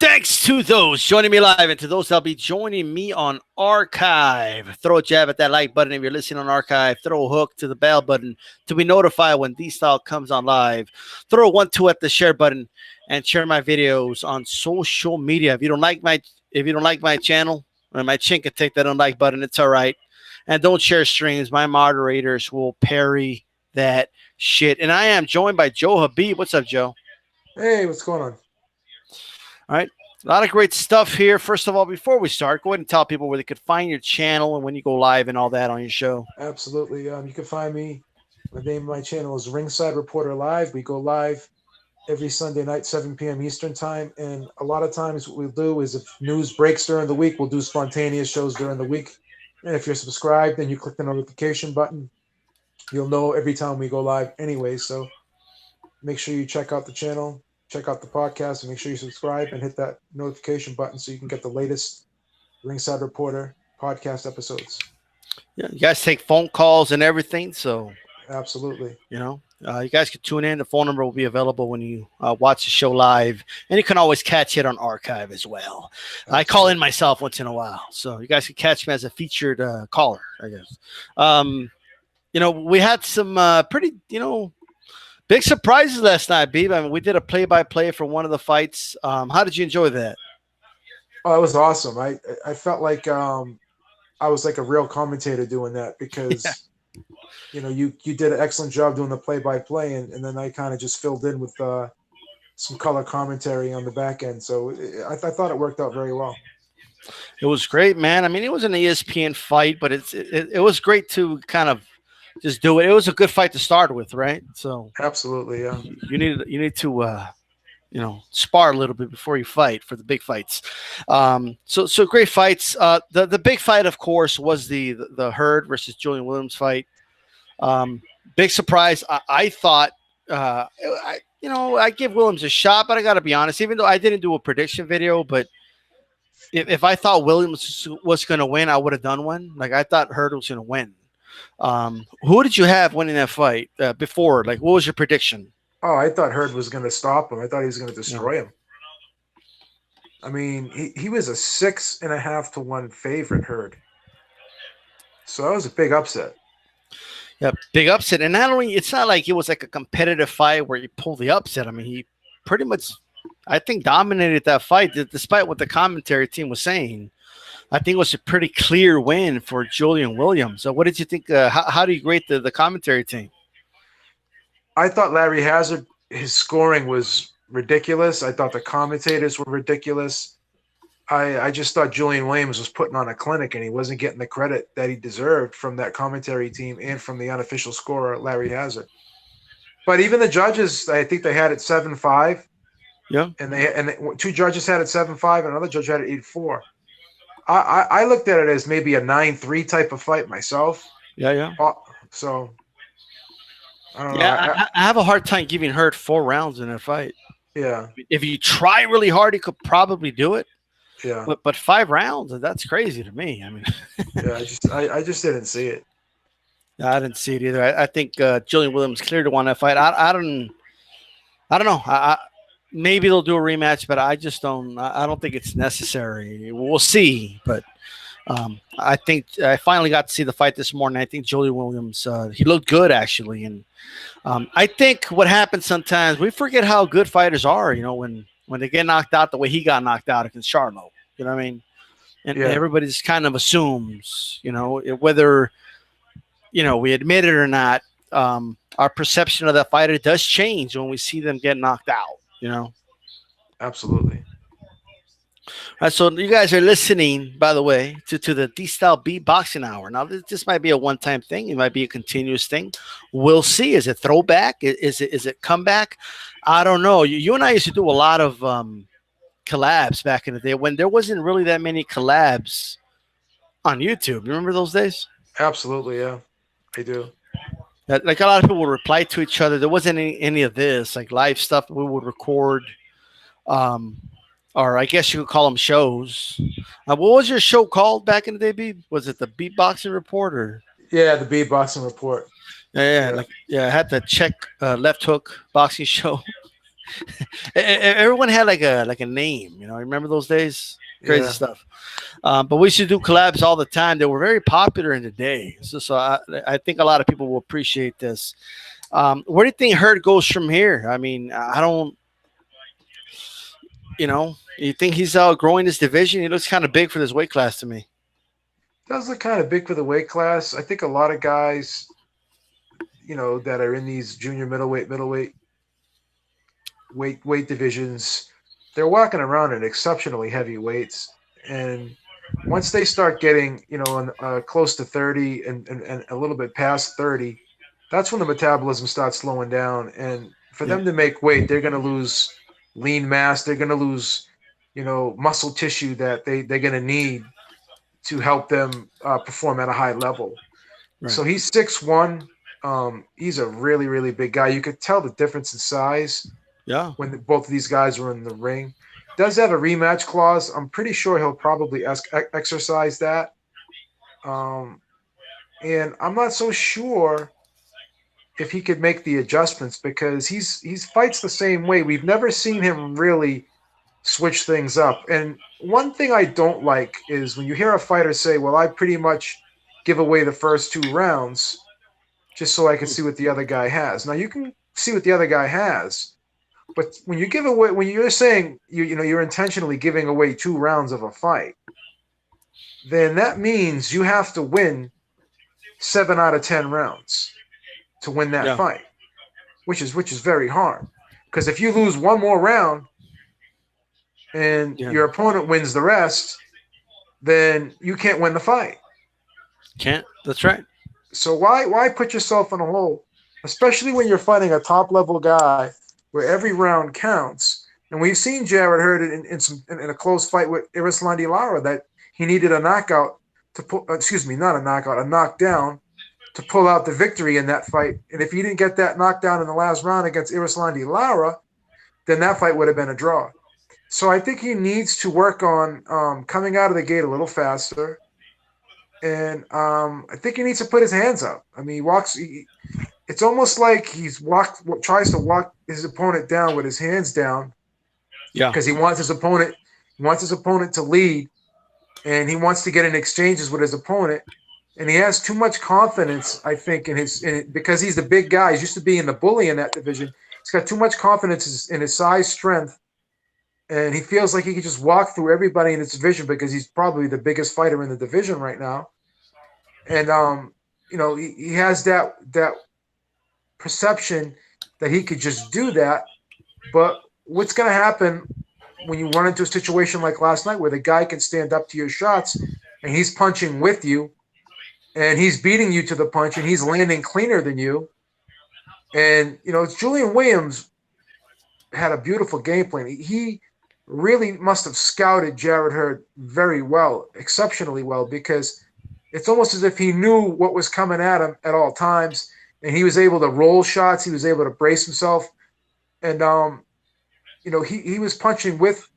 Thanks to those joining me live and to those that'll be joining me on archive. Throw a jab at that like button if you're listening on archive. Throw a hook to the bell button to be notified when DStyle comes on live. Throw a 1-2 at the share button and share my videos on social media. If you don't like my channel, or my chin can take that unlike button, it's all right. And don't share streams. My moderators will parry that shit. And I am joined by Joe Habib. What's up, Joe? Hey, what's going on? All right. A lot of great stuff here. First of all, before we start, go ahead and tell people where they could find your channel and when you go live and all that on your show. Absolutely. You can find me. The name of my channel is Ringside Reporter Live. We go live every Sunday night, 7 p.m. Eastern time. And a lot of times what we'll do is if news breaks during the week, we'll do spontaneous shows during the week. And if you're subscribed and you click the notification button, you'll know every time we go live anyway. So make sure you check out the channel. Check out the podcast and make sure you subscribe and hit that notification button so you can get the latest Ringside Reporter podcast episodes. Yeah, you guys take phone calls and everything, so absolutely. You guys can tune in. The phone number will be available when you watch the show live, and you can always catch it on archive as well. Absolutely. I call in myself once in a while, so you guys can catch me as a featured caller, I guess. We had some pretty, big surprises last night, Beeb. I mean, we did a play-by-play for one of the fights. How did you enjoy that? Oh, it was awesome. I felt like I was like a real commentator doing that because, you did an excellent job doing the play-by-play, and then I kind of just filled in with some color commentary on the back end. So I thought it worked out very well. It was great, man. I mean, it was an ESPN fight, but it was great to kind of just do it. It was a good fight to start with, right? So absolutely, yeah. You need to spar a little bit before you fight for the big fights. So great fights. The big fight, of course, was the Hurd versus Julian Williams fight. Big surprise. I thought I give Williams a shot, but I got to be honest. Even though I didn't do a prediction video, but if I thought Williams was going to win, I would have done one. Like I thought Hurd was going to win. Who did you have winning that fight before? Like, what was your prediction? Oh, I thought Hurd was going to stop him. I thought he was going to destroy him. I mean, he was a 6.5-1 favorite, Hurd. So that was a big upset. Yeah, big upset. And not only, it's not like it was like a competitive fight where you pull the upset. I mean, he pretty much, I think, dominated that fight, despite what the commentary team was saying. I think it was a pretty clear win for Julian Williams. So what did you think? How do you rate the commentary team? I thought Larry Hazard, his scoring was ridiculous. I thought the commentators were ridiculous. I just thought Julian Williams was putting on a clinic and he wasn't getting the credit that he deserved from that commentary team and from the unofficial scorer, Larry Hazard. But even the judges, I think they had it 7-5. Yeah. And two judges had it 7-5 and another judge had it 8-4. I looked at it as maybe a 9-3 type of fight myself. Yeah. So, I don't know. Yeah, I have a hard time giving Hurd 4 rounds in a fight. Yeah. If you try really hard, you could probably do it. Yeah. But 5 rounds, that's crazy to me. I mean. Yeah, I just didn't see it. I didn't see it either. I think Julian Williams cleared to win that fight. I don't know. Maybe they'll do a rematch, but I just don't. I don't think it's necessary. We'll see. But I think I finally got to see the fight this morning. I think Julian Williams, he looked good actually, and I think what happens sometimes we forget how good fighters are. When they get knocked out the way he got knocked out against Charlo. You know what I mean? And everybody just kind of assumes, whether we admit it or not, our perception of that fighter does change when we see them get knocked out. Absolutely. All right, so you guys are listening, by the way, to the DStyle Beeb Boxing Hour. Now, this might be a one-time thing. It might be a continuous thing. We'll see. Is it throwback? Is it comeback? I don't know. You and I used to do a lot of collabs back in the day when there wasn't really that many collabs on YouTube. You remember those days? Absolutely, yeah. I do. Like a lot of people would reply to each other. There wasn't any of this, like live stuff we would record. Or I guess you could call them shows. What was your show called back in the day, Beeb? Was it the Beeb Boxing Report or? Yeah, the Beeb Boxing Report. Yeah. I had the Czech left hook boxing show. Everyone had like a name. Remember those days? Crazy Yeah. stuff. But we should do collabs all the time. They were very popular in the day. So I think a lot of people will appreciate this. Where do you think Hurt goes from here? I mean, I don't. You think he's outgrowing this division? He looks kind of big for this weight class to me. Does look kind of big for the weight class. I think a lot of guys, that are in these junior middleweight weight divisions, they're walking around in exceptionally heavy weights, and once they start getting, close to 30 and a little bit past 30, that's when the metabolism starts slowing down. And for Yeah, them to make weight, they're going to lose lean mass. They're going to lose, muscle tissue that they're going to need to help them perform at a high level. right. So he's 6'1". He's a really, really big guy. You could tell the difference in size Yeah, when both of these guys were in the ring. Does have a rematch clause. I'm pretty sure he'll probably exercise that. Um, and I'm not so sure if he could make the adjustments because he's fights the same way. We've never seen him really switch things up. And one thing I don't like is when you hear a fighter say, "Well, I pretty much give away the first 2 rounds just so I can see what the other guy has." Now you can see what the other guy has, but when you're saying you're intentionally giving away 2 rounds of a fight, then that means you have to win 7 out of 10 rounds to win that yeah, fight, which is very hard. Because if you lose one more round and yeah. your opponent wins the rest, then you can't win the fight. Can't. That's right. So why put yourself in a hole, especially when you're fighting a top level guy where every round counts. And we've seen Jared Hurd in a close fight with Irislandi Lara that he needed a knockout to pull. Excuse me, not a knockout, a knockdown to pull out the victory in that fight. And if he didn't get that knockdown in the last round against Irislandi Lara, then that fight would have been a draw. So I think he needs to work on coming out of the gate a little faster, and I think he needs to put his hands up. I mean, he walks. It's almost like tries to walk his opponent down with his hands down Yeah, because he wants his opponent to lead, and he wants to get in exchanges with his opponent. And he has too much confidence, I think, because he's the big guy. He's used to being the bully in that division. He's got too much confidence in his size, strength, and he feels like he can just walk through everybody in his division because he's probably the biggest fighter in the division right now. And he has that perception that he could just do that. But what's going to happen when you run into a situation like last night where the guy can stand up to your shots and he's punching with you and he's beating you to the punch and he's landing cleaner than you? And Julian Williams had a beautiful game plan. He really must have scouted Jared Hurd very well, exceptionally well, because it's almost as if he knew what was coming at him at all times, and he was able to roll shots. He was able to brace himself, and he was punching with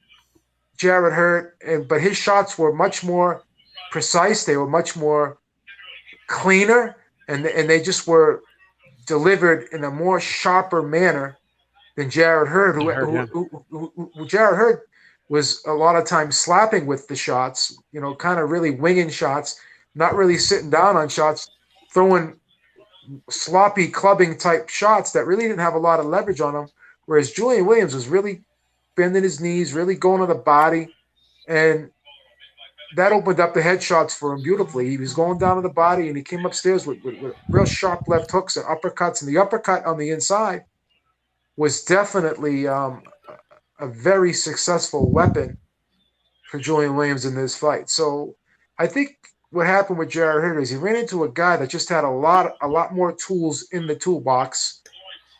Jared Hurd, but his shots were much more precise. They were much more cleaner, and they just were delivered in a more sharper manner than Jared Hurd, I heard. Yeah, who Jared Hurd was a lot of times slapping with the shots, kind of really winging shots, not really sitting down on shots, throwing sloppy clubbing type shots that really didn't have a lot of leverage on them. Whereas Julian Williams was really bending his knees, really going to the body, and that opened up the headshots for him beautifully. He was going down to the body, and he came upstairs with real sharp left hooks and uppercuts, and the uppercut on the inside was definitely a very successful weapon for Julian Williams in this fight. So I think what happened with Jared Hurd is he ran into a guy that just had a lot more tools in the toolbox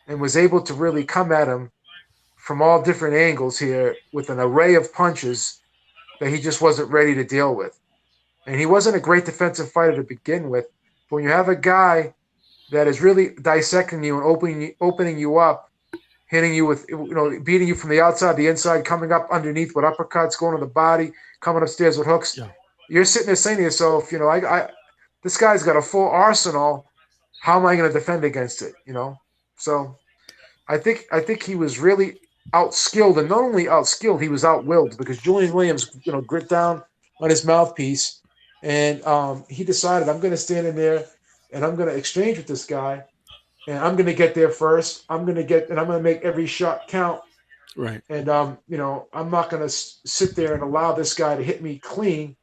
and was able to really come at him from all different angles here with an array of punches that he just wasn't ready to deal with. And he wasn't a great defensive fighter to begin with. But when you have a guy that is really dissecting you and opening you up, hitting you with, beating you from the outside, the inside, coming up underneath with uppercuts, going to the body, coming upstairs with hooks. yeah. You're sitting there saying to yourself, this guy's got a full arsenal. How am I going to defend against it? So I think he was really outskilled, and not only outskilled, he was outwilled because Julian Williams, grit down on his mouthpiece, and he decided, I'm going to stand in there and I'm going to exchange with this guy, and I'm going to get there first. I'm going to make every shot count. Right. And I'm not going to sit there and allow this guy to hit me clean.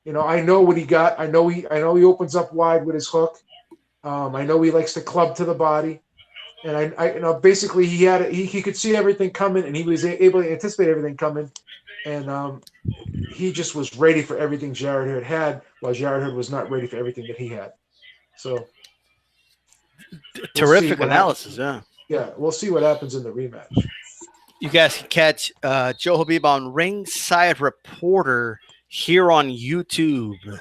I know what he got. I know he opens up wide with his hook. I know he likes to club to the body. And basically he could see everything coming, and he was able to anticipate everything coming, and he just was ready for everything Jared Hood had, while Jared Hood was not ready for everything that he had. So we'll see Terrific what happens. analysis. Yeah. Yeah, we'll see what happens in the rematch. You guys can catch Joe Habib on Ringside Reporter here on YouTube.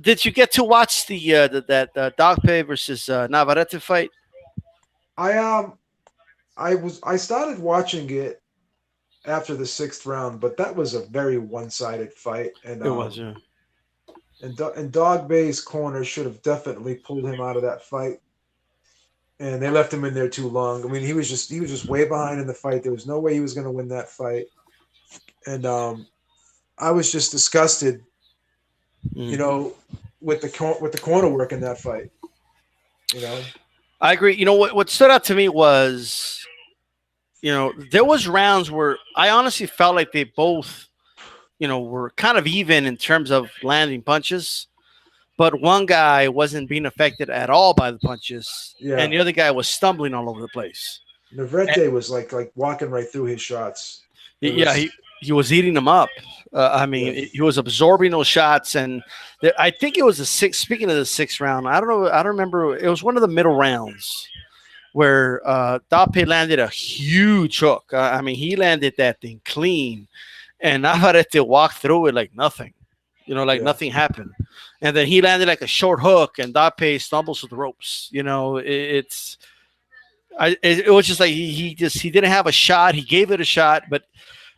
Did you get to watch that Dogpay versus Navarrete fight? I started watching it after the sixth round, but that was a very one-sided fight, and It was, yeah. and Dog Bay's corner should have definitely pulled him out of that fight, and they left him in there too long. I mean, he was just way behind in the fight. There was no way he was going to win that fight, and I was just disgusted, with the corner work in that fight. I agree. What stood out to me was, there was rounds where I honestly felt like they both, were kind of even in terms of landing punches, but one guy wasn't being affected at all by the punches, and the other guy was stumbling all over the place. Navarrete was like walking right through his shots. He was eating them up. He was absorbing those shots, and I think it was the sixth. Speaking of the sixth round, I don't know. I don't remember. It was one of the middle rounds where Dape landed a huge hook. He landed that thing clean, and Navarrete walked through it like nothing. Nothing happened, and then he landed like a short hook, and Dape stumbles with the ropes. It was just like he didn't have a shot. He gave it a shot, but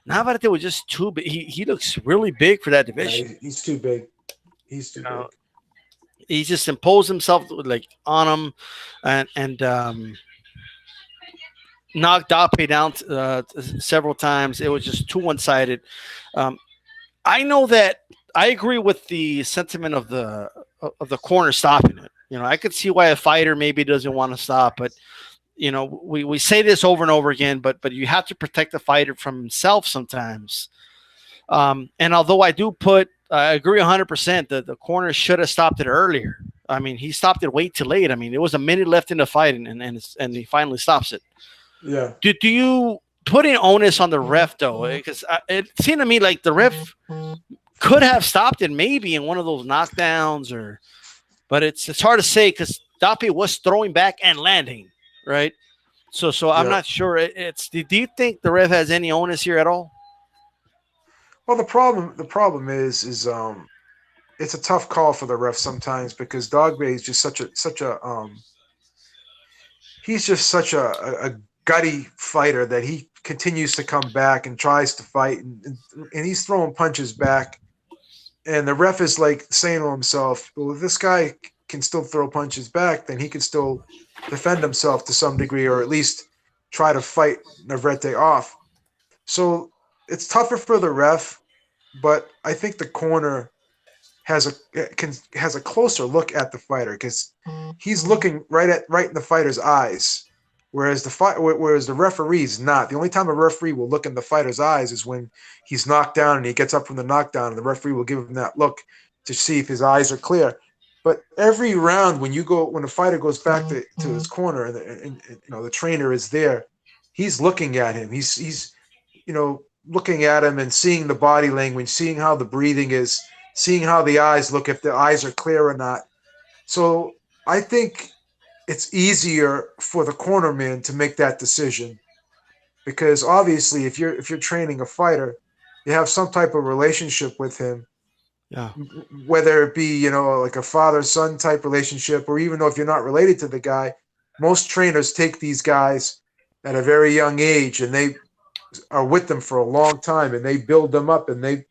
Navarrete was just too big. He looks really big for that division. Yeah, he's too big. He's too big. He just imposed himself on him, and knocked Dape down several times. It was just too one-sided. I know that I agree with the sentiment of the corner stopping it. I could see why a fighter maybe doesn't want to stop, but we say this over and over again, but you have to protect the fighter from himself sometimes. And although I agree 100% that the corner should have stopped it earlier. He stopped it way too late. There was a minute left in the fight, and he finally stops it. Yeah. Do you put an onus on the ref though? Because it seemed to me like the ref could have stopped it maybe in one of those knockdowns, but it's hard to say because Dape was throwing back and landing. Right. So I'm not sure. Do you think the ref has any onus here at all? Well, the problem is it's a tough call for the ref sometimes because Dogbe is just he's just such a gutty fighter that he continues to come back and tries to fight, and he's throwing punches back, and the ref is like saying to himself, well, if this guy can still throw punches back, then he can still defend himself to some degree, or at least try to fight Navarrete off. So it's tougher for the ref, but I think the corner has a closer look at the fighter because he's looking right in the fighter's eyes, whereas the referee's not. The only time a referee will look in the fighter's eyes is when he's knocked down and he gets up from the knockdown, and the referee will give him that look to see if his eyes are clear. But every round, when a fighter goes back to his corner and the trainer is there, he's looking at him. He's looking at him and seeing the body language, seeing how the breathing is, seeing how the eyes look, if the eyes are clear or not. So I think it's easier for the cornerman to make that decision because obviously, if you're training a fighter, you have some type of relationship with him. Yeah. Whether it be, like a father-son type relationship, or even though if you're not related to the guy, most trainers take these guys at a very young age and they are with them for a long time and they build them up and they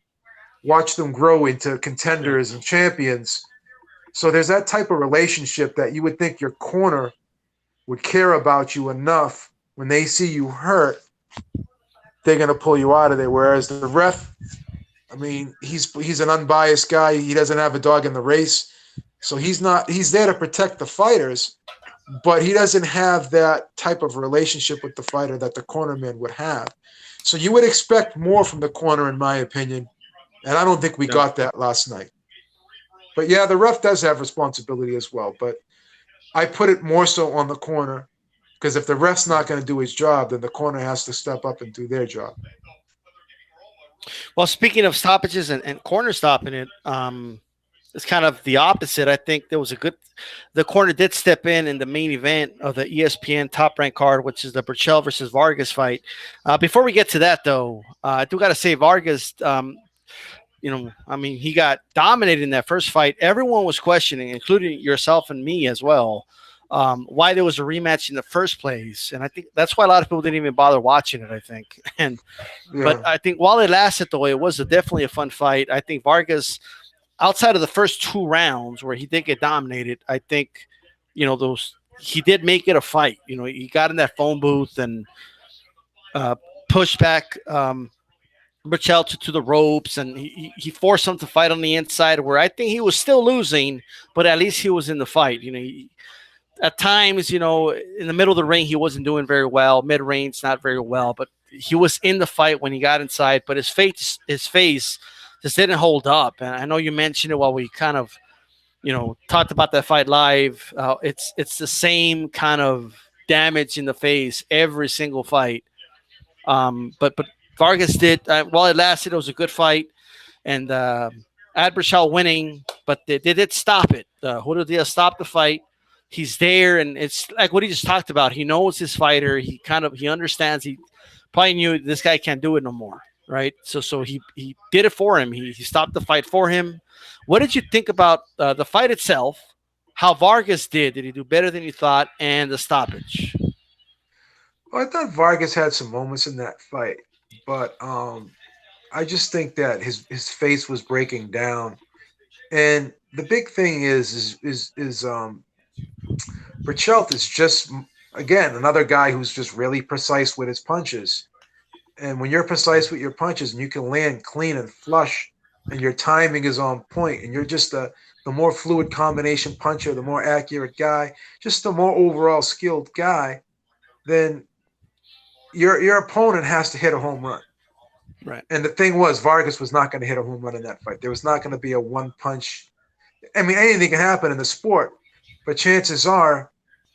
watch them grow into contenders and champions. So there's that type of relationship that you would think your corner would care about you enough when they see you hurt, they're gonna pull you out of there. Whereas the ref, I mean, he's an unbiased guy. He doesn't have a dog in the race, so he's there to protect the fighters, but he doesn't have that type of relationship with the fighter that the cornerman would have. So you would expect more from the corner, in my opinion, and I don't think we Yeah. got that last night. But yeah, the ref does have responsibility as well. But I put it more so on the corner because if the ref's not going to do his job, then the corner has to step up and do their job. Well, speaking of stoppages and corner stopping it, it's kind of the opposite. I think there was a good. The corner did step in the main event of the ESPN Top Rank card, which is the Burchell versus Vargas fight. Before we get to that, though, I do got to say Vargas. I mean, he got dominated in that first fight. Everyone was questioning, including yourself and me as well, why there was a rematch in the first place. And I think that's why a lot of people didn't even bother watching it. I think, and Yeah. but I think while it lasted, though, it was definitely a fun fight. I think Vargas, outside of the first two rounds where he did get dominated, I think, those he did make it a fight. He got in that phone booth and uh, pushed back Burchell to the ropes, and he forced him to fight on the inside, where I think he was still losing, but at least he was in the fight. At times, in the middle of the ring, he wasn't doing very well. Mid range, not very well, but he was in the fight when he got inside. But his face just didn't hold up. And I know you mentioned it while we kind of, talked about that fight live. It's the same kind of damage in the face every single fight. But Vargas did while it lasted. It was a good fight, and Adbershall winning, but they did stop it. Julio Diaz stopped the fight. He's there, and it's like what he just talked about. He knows his fighter. He understands. He probably knew this guy can't do it no more, right? So he did it for him. He stopped the fight for him. What did you think about the fight itself? How Vargas did? Did he do better than you thought? And the stoppage? Well, I thought Vargas had some moments in that fight, but I just think that his face was breaking down, and the big thing is Burchelt is just again another guy who's just really precise with his punches. And when you're precise with your punches and you can land clean and flush, and your timing is on point, and you're just the more fluid combination puncher, the more accurate guy, just the more overall skilled guy, then your opponent has to hit a home run. Right. And the thing was, Vargas was not going to hit a home run in that fight. There was not going to be a one punch. I mean, anything can happen in the sport, but chances are,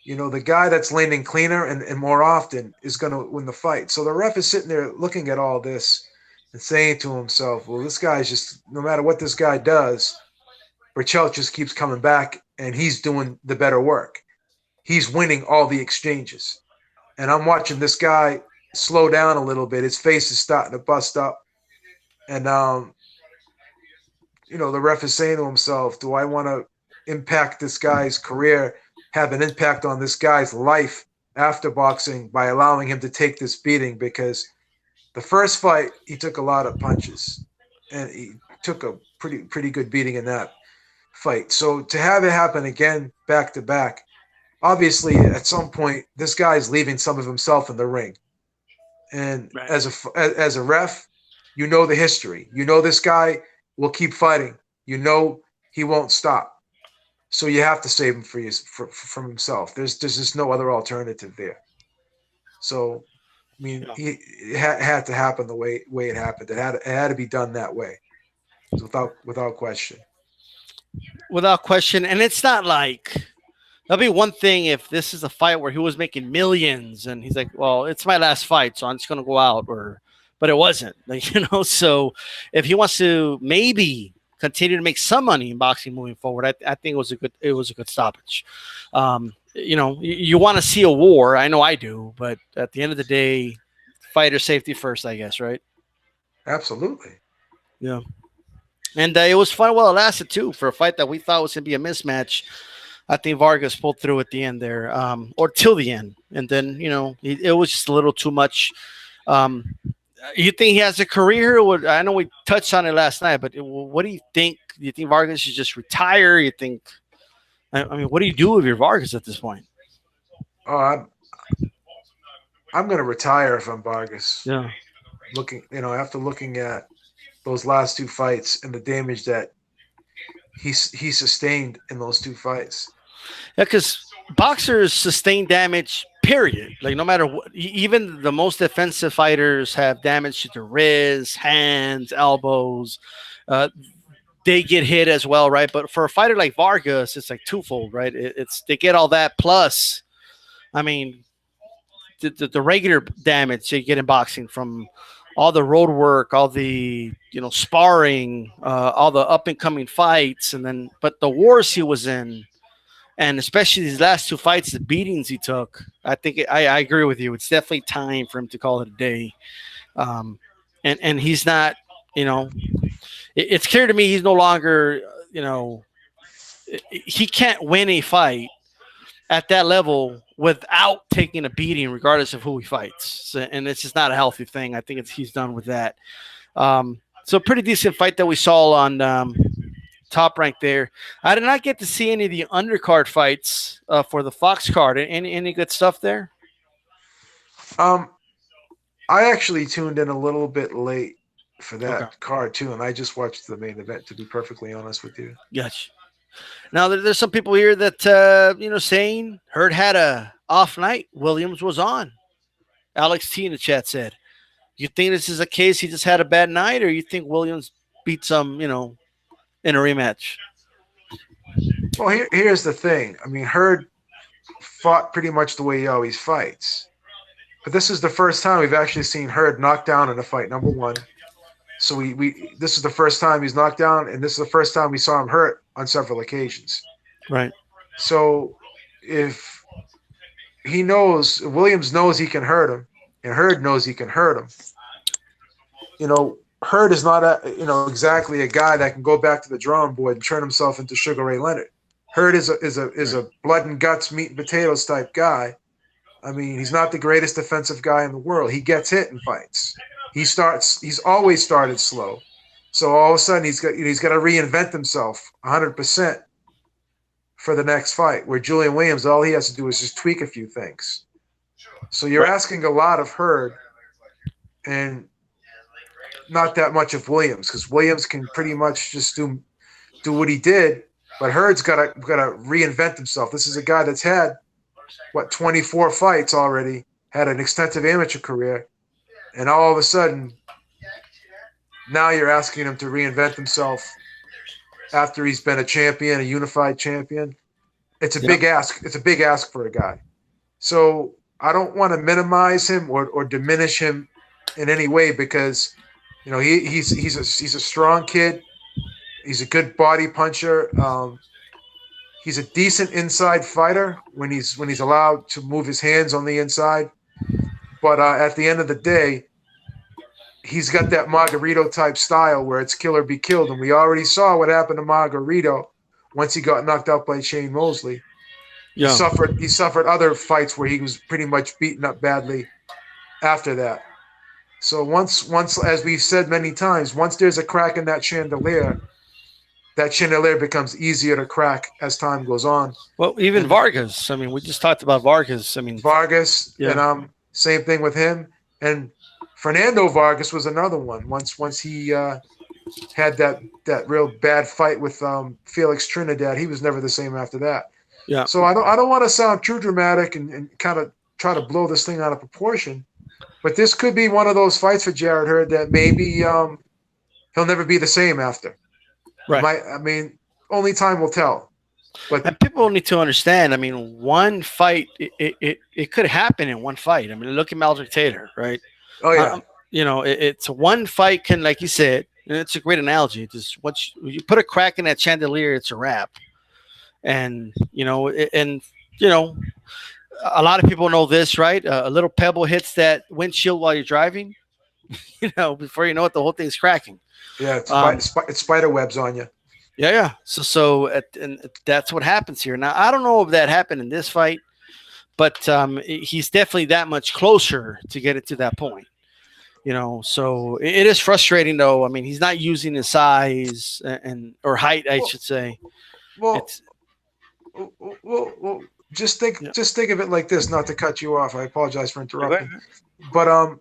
the guy that's landing cleaner and more often is going to win the fight. So the ref is sitting there looking at all this and saying to himself, well, this guy's just, no matter what this guy does, Burchell just keeps coming back and he's doing the better work. He's winning all the exchanges. And I'm watching this guy slow down a little bit. His face is starting to bust up. And, the ref is saying to himself, do I want to impact this guy's career, have an impact on this guy's life after boxing by allowing him to take this beating? Because the first fight, he took a lot of punches and he took a pretty good beating in that fight. So to have it happen again back to back, obviously at some point this guy's leaving some of himself in the ring. And Right. as a ref, the history. This guy will keep fighting. He won't stop. So you have to save him from himself. There's just no other alternative there. So I mean, Yeah. it had to happen the way it happened. It had to be done that way, without question. Without question. And it's not like that'll be one thing if this is a fight where he was making millions and he's like, well, it's my last fight, so I'm just gonna go out, but it wasn't. So if he wants to maybe continue to make some money in boxing moving forward, I think it was a good stoppage. You want to see a war. I know I do, but at the end of the day, fighter safety first, I guess, right? Absolutely. Yeah. And it was fun while it lasted too for a fight that we thought was going to be a mismatch. I think Vargas pulled through at the end there, or till the end, and then it was just a little too much. Um, you think he has a career? I know we touched on it last night, but what do you think? Do you think Vargas should just retire? You think? I mean, what do you do with your Vargas at this point? Uh, I'm gonna retire if I'm Vargas. Yeah. Looking, after looking at those last two fights and the damage that he sustained in those two fights. Yeah, because boxers sustain damage. Period. Like no matter what, even the most defensive fighters have damage to their wrists, hands, elbows. Uh, they get hit as well, right? But for a fighter like Vargas, it's like twofold, right? It's they get all that plus. I mean, the regular damage you get in boxing from all the road work, all the sparring, all the up and coming fights, and then but the wars he was in, and especially these last two fights, the beatings he took. I agree with you. It's definitely time for him to call it a day. And he's not. You know, it's clear to me he's no longer. He can't win a fight at that level without taking a beating, regardless of who he fights. So, and it's just not a healthy thing. I think he's done with that. So pretty decent fight that we saw on Top Rank there. I did not get to see any of the undercard fights for the Fox card. Any good stuff there? Um, I actually tuned in a little bit late for Okay. that card too, and I just watched the main event. To be perfectly honest with you, Gotcha. Now there's some people here that saying Hurd had a off night. Williams was on. Alex T in the chat said, "You think this is a case he just had a bad night, or you think Williams beat some in a rematch?" well, here's the thing. I mean, Hurd fought pretty much the way he always fights, but this is the first time we've actually seen Hurd knocked down in a fight. Number one, so we this is the first time he's knocked down, and this is the first time we saw him hurt on several occasions. Right. So if Williams knows he can hurt him, and Hurd knows he can hurt him. Hurd is not exactly a guy that can go back to the drawing board and turn himself into Sugar Ray Leonard. Hurd is a blood and guts, meat and potatoes type guy. I mean, he's not the greatest defensive guy in the world. He gets hit in fights. He's always started slow. So all of a sudden he's got to reinvent himself 100% for the next fight. Where Julian Williams, all he has to do is just tweak a few things. So you're asking a lot of Hurd and not that much of Williams, because Williams can pretty much just do what he did, but Hurd's got to reinvent himself. This is a guy that's had 24 fights already, had an extensive amateur career, and all of a sudden now you're asking him to reinvent himself after he's been a champion, a unified champion. It's a big ask. It's a big ask for a guy. So I don't want to minimize him or diminish him in any way, because he's a strong kid. He's a good body puncher. He's a decent inside fighter when he's allowed to move his hands on the inside. But at the end of the day, he's got that Margarito type style where it's kill or be killed, and we already saw what happened to Margarito once he got knocked out by Shane Mosley. Yeah. He suffered other fights where he was pretty much beaten up badly after that. So once, as we've said many times, once there's a crack in that chandelier becomes easier to crack as time goes on. Well, even Vargas. I mean, we just talked about Vargas. I mean, Vargas, yeah. And same thing with him. And Fernando Vargas was another one. Once he had that real bad fight with Felix Trinidad, he was never the same after that. Yeah. So I don't want to sound too dramatic and kind of try to blow this thing out of proportion. But this could be one of those fights for Jarrett Hurd that maybe he'll never be the same after. Right. I mean, only time will tell. But and people need to understand. I mean, one fight, it could happen in one fight. I mean, look at Maldrick Taylor, right? Oh yeah. It's one fight can, like you said, and it's a great analogy. Just once you put a crack in that chandelier, it's a wrap. And a lot of people know this, right? A little pebble hits that windshield while you're driving, before you know it, the whole thing's cracking. Yeah, it's spider webs on you. Yeah. So and that's what happens here. Now, I don't know if that happened in this fight, but he's definitely that much closer to get it to that point. So it is frustrating, though. I mean, he's not using his size or height, I should say. Well, Yeah. just think of it like this. Not to cut you off, I apologize for Yeah, go ahead. interrupting. But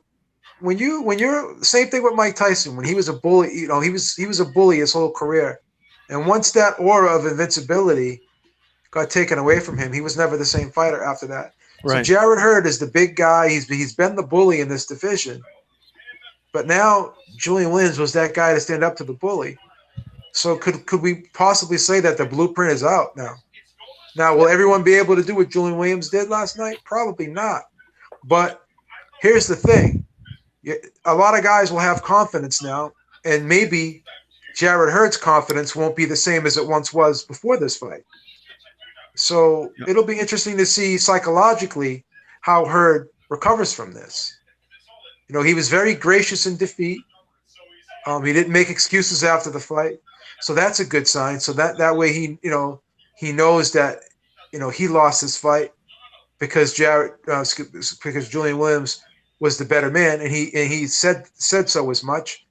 when you're same thing with Mike Tyson when he was a bully. You know, he was a bully his whole career, and once that aura of invincibility got taken away from him, he was never the same fighter after that. So Right. Jarrett Hurd is the big guy. He's been the bully in this division, but now Julian Williams was that guy to stand up to the bully. So could we possibly say that the blueprint is out now? Now, will everyone be able to do what Julian Williams did last night? Probably not. But here's the thing: a lot of guys will have confidence now, and maybe Jarrett Hurd's confidence won't be the same as it once was before this fight. So Yeah. it'll be interesting to see psychologically how Hurd recovers from this. You know, he was very gracious in defeat. He didn't make excuses after the fight, so that's a good sign. So that way he knows that he lost his fight because because Julian Williams was the better man, and he said so as much.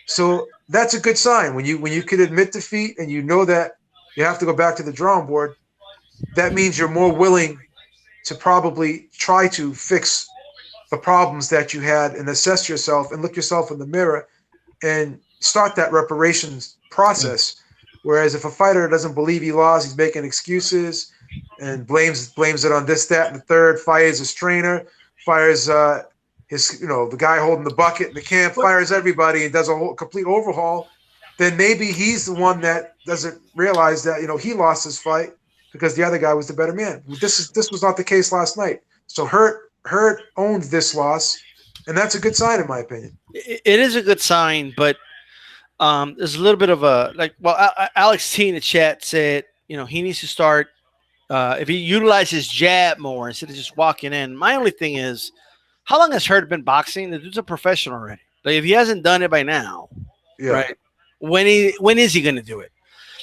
So that's a good sign when you can admit defeat and you know that you have to go back to the drawing board. That means you're more willing to probably try to fix the problems that you had and assess yourself and look yourself in the mirror and start that reparations Yeah. process. Whereas if a fighter doesn't believe he lost, he's making excuses and blames it on this, that, and the third, fires his trainer, fires his the guy holding the bucket in the camp, But fires everybody and does a whole complete overhaul, then maybe he's the one that doesn't realize that he lost his fight because the other guy was the better man. This was not the case last night. So Hurt owned this loss, and that's a good sign in my opinion. it is a good sign, but there's a little bit of a like. Well, Alex T in the chat said, he needs to start if he utilizes jab more instead of just walking in. My only thing is, how long has Hurt been boxing? The dude's a professional already. Like if he hasn't done it by now, Yeah, right? When is he going to do it?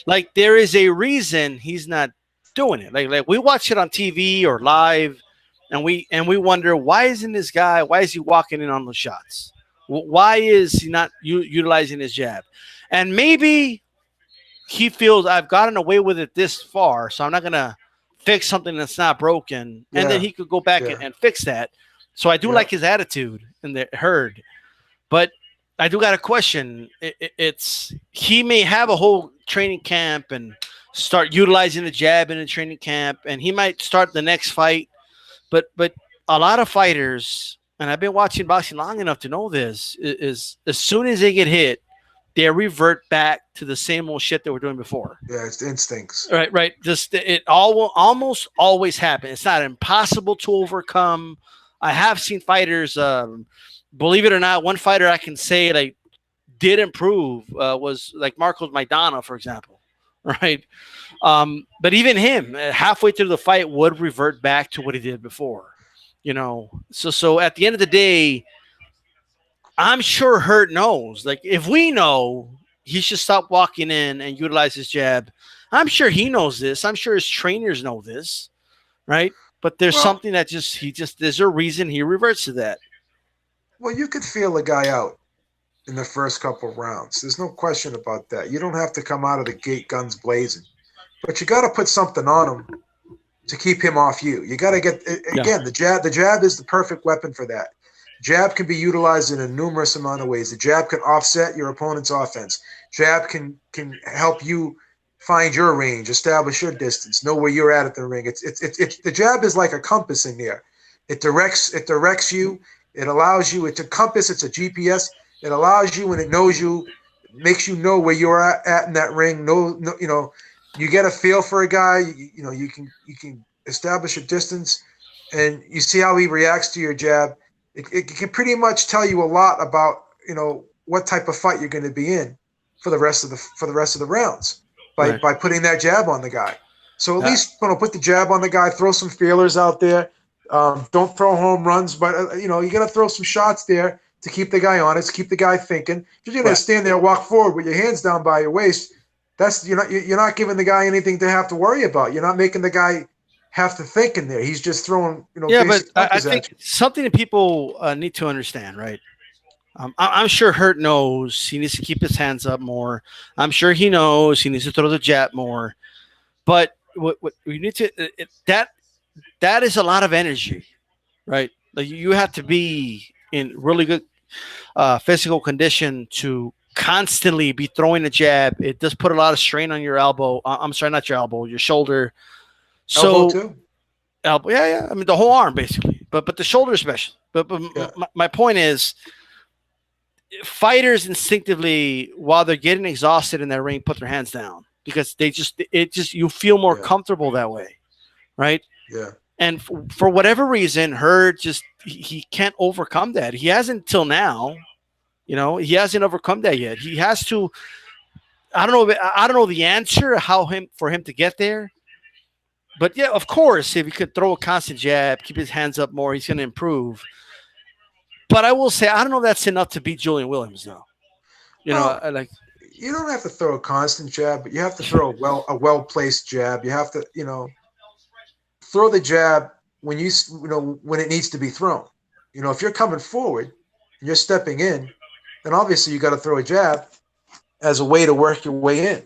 Like there is a reason he's not doing it. Like we watch it on TV or live, and we wonder why is he walking in on those shots? Why is he not utilizing his jab? And maybe he feels I've gotten away with it this far, so I'm not gonna fix something that's not broken, and then yeah, he could go back yeah, and fix that. So I do yeah. like his attitude in the Herd, but I do got a question. It's he may have a whole training camp and start utilizing the jab in the training camp, and he might start the next fight. But a lot of fighters, and I've been watching boxing long enough to know this, is as soon as they get hit, they revert back to the same old shit they were doing before. Yeah, it's instincts. Right, right. Just it all will almost always happen. It's not impossible to overcome. I have seen fighters. Believe it or not, one fighter I can say like did improve was like Marcos Maidana, for example. Right, but even him, halfway through the fight, would revert back to what he did before. So at the end of the day, I'm sure Hurt knows. Like if we know, he should stop walking in and utilize his jab. I'm sure he knows this. I'm sure his trainers know this, right? But there's Well, something that there's a reason he reverts to that. well, you could feel a guy out in the first couple of rounds. There's no question about that. You don't have to come out of the gate guns blazing, but you got to put something on him to keep him off you. You got to get Yeah, again the jab. The jab is the perfect weapon for that. Jab can be utilized in a numerous amount of ways. The jab can offset your opponent's offense. Jab can help you find your range, establish your distance, know where you're at the ring. It's the jab is like a compass in there. It directs you. It allows you. It's a compass. It's a GPS. It allows you and it knows you, makes you know where you're at in that ring. No, you get a feel for a guy. You can establish a distance, and you see how he reacts to your jab. It can pretty much tell you a lot about what type of fight you're going to be in for the rest of the rounds by right. by putting that jab on the guy. So at Uh, least put the jab on the guy, throw some feelers out there. Don't throw home runs, but you got to throw some shots there to keep the guy honest, keep the guy thinking. If you're going right. to stand there, walk forward with your hands down by your waist, that's you're not giving the guy anything to have to worry about. You're not making the guy have to think in there. He's just throwing Yeah, but basic I punches at think you. something that people need to understand, right? I'm sure Hurt knows he needs to keep his hands up more. I'm sure he knows he needs to throw the jab more. But what we need to that that is a lot of energy, right? Like you have to be in really good physical condition to constantly be throwing a jab. It does put a lot of strain on your elbow. I'm sorry, not your elbow, your shoulder. Elbow So too. elbow, yeah, yeah. I mean the whole arm basically, but the shoulder especially. But Yeah, my point is, fighters instinctively, while they're getting exhausted in their ring, put their hands down because it just you feel more yeah, comfortable that way, right? yeah. And for whatever reason, Hurd just he can't overcome that. He hasn't till now. He hasn't overcome that yet. He has to. I don't know. I don't know the answer how him for him to get there. But yeah, of course, if he could throw a constant jab, keep his hands up more, he's going to improve. But I will say, I don't know if that's enough to beat Julian Williams, though. Well, I like. you don't have to throw a constant jab, but you have to throw a well placed jab. You have to throw the jab when when it needs to be thrown. If you're coming forward and you're stepping in, then obviously you got to throw a jab as a way to work your way in.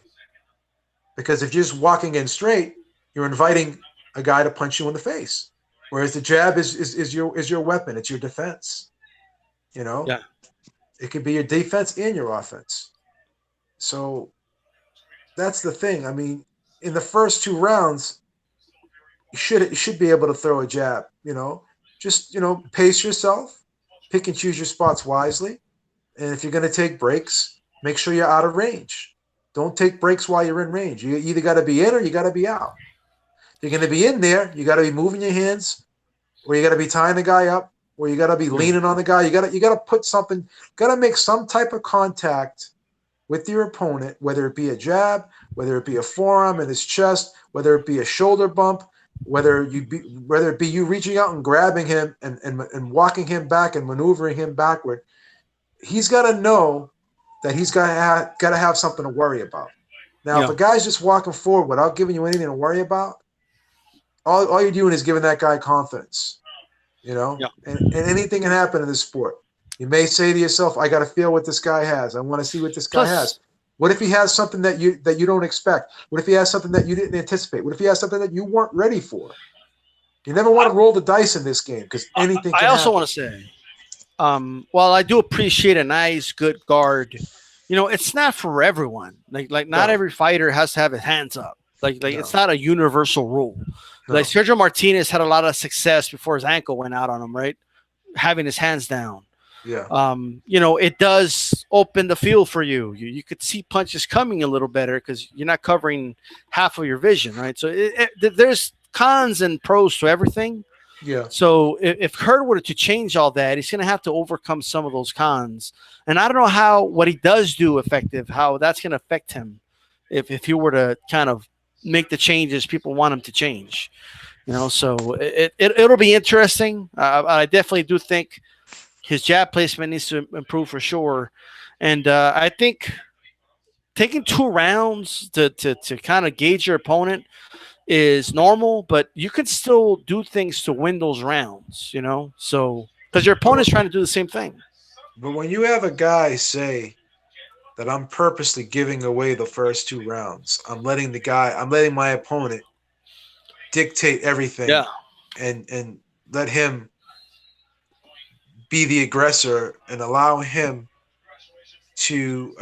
Because if you're just walking in straight, you're inviting a guy to punch you in the face. Whereas the jab is your weapon. It's your defense. You know, Yeah. it could be your defense and your offense. So that's the thing. I mean, in the first two rounds, you should be able to throw a jab. Just pace yourself, pick and choose your spots wisely, and if you're going to take breaks, make sure you're out of range. Don't take breaks while you're in range. You either got to be in or you got to be out. If you're going to be in there, you got to be moving your hands, or you got to be tying the guy up, or you got to be Yeah. leaning on the guy. You got to put something. Got to make some type of contact with your opponent, whether it be a jab, whether it be a forearm in his chest, whether it be a shoulder bump, whether it be you reaching out and grabbing him and walking him back and maneuvering him backward. He's got to know that he's got to have something to worry about. Now, if Yeah. a guy's just walking forward without giving you anything to worry about, all you're doing is giving that guy confidence. Yeah. And anything can happen in this sport. You may say to yourself, I got to feel what this guy has. I want to see what this guy Plus, has. What if he has something that you don't expect? What if he has something that you didn't anticipate? What if he has something that you weren't ready for? You never want to roll the dice in this game because anything I can also happen. want to say, while I do appreciate a nice, good guard, it's not for everyone. Like not No, every fighter has to have his hands up. Like it's no, not a universal rule. Like no. Sergio Martinez had a lot of success before his ankle went out on him, right? Having his hands down. Yeah, It does open the field for you. You could see punches coming a little better because you're not covering half of your vision, right? So there's cons and pros to everything. yeah. So if Hurd were to change all that, he's going to have to overcome some of those cons. And I don't know how what he does do effective, how that's going to affect him if he were to kind of make the changes people want him to change. So it'll be interesting. I definitely do think his jab placement needs to improve for sure. And I think taking 2 rounds to kind of gauge your opponent is normal, but you can still do things to win those rounds. So because your But opponent's trying to do the same thing. but when you have a guy say that I'm purposely giving away the first two rounds, I'm letting my opponent dictate Yeah. everything and let him be the aggressor and allow him to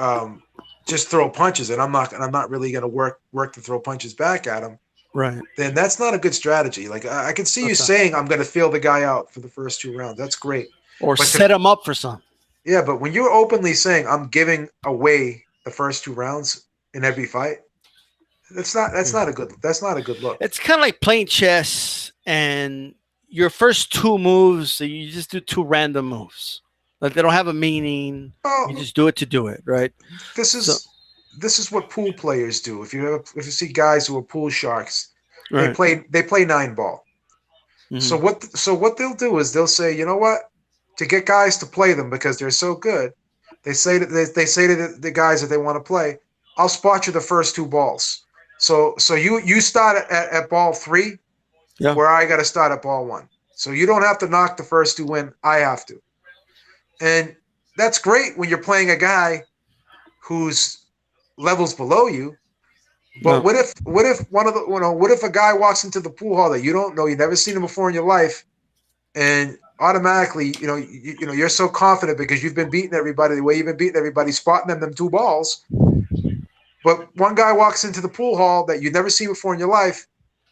just throw punches, and I'm not really going to work to throw punches back at him. Right. Then that's not a good strategy. Like I can see you Okay. saying I'm going to feel the guy out for the first two rounds. That's great, Or but set him up for some. yeah, but when you're openly saying I'm giving away the first two rounds in every fight, that's not a good look. It's kind of like playing chess and your first 2 moves, you just do 2 random moves. Like they don't have a meaning. You Well, just do it to do it, right? this So, is this is what pool players do. If you see guys who are pool sharks, they right. play 9 ball. So Hmm. what they'll do is they'll say, you know what, to get guys to play them because they're so good, they say to the guys that they want to play, I'll spot you the first two balls. So you start at ball 3, Yeah. where I got to start at ball 1. So you don't have to knock the first two in. I have to, and that's great when you're playing a guy who's levels below you. But No. what if one of the what if a guy walks into the pool hall that you don't know, you've never seen him before in your life, and automatically, you're so confident because you've been beating everybody the way you've been beating everybody, spotting them two balls. But one guy walks into the pool hall that you've never seen before in your life,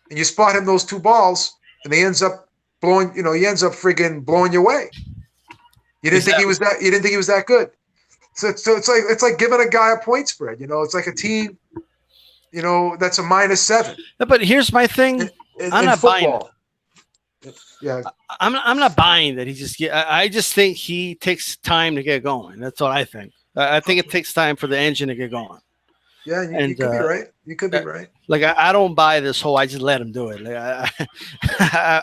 and you spot him those two balls, and he ends up blowing, he ends up friggin' blowing your way. Exactly. You didn't think he was that good. So it's like giving a guy a point spread. It's like a team, that's a -7 But here's my in, thing. I'm in not buying it. football. Yeah, I'm not buying that he just get. I just think he takes time to get going. That's what I think. I think it takes time for the engine to get going. yeah, you And could be right. You could be right. like I don't buy this whole. I just let him do it. Like,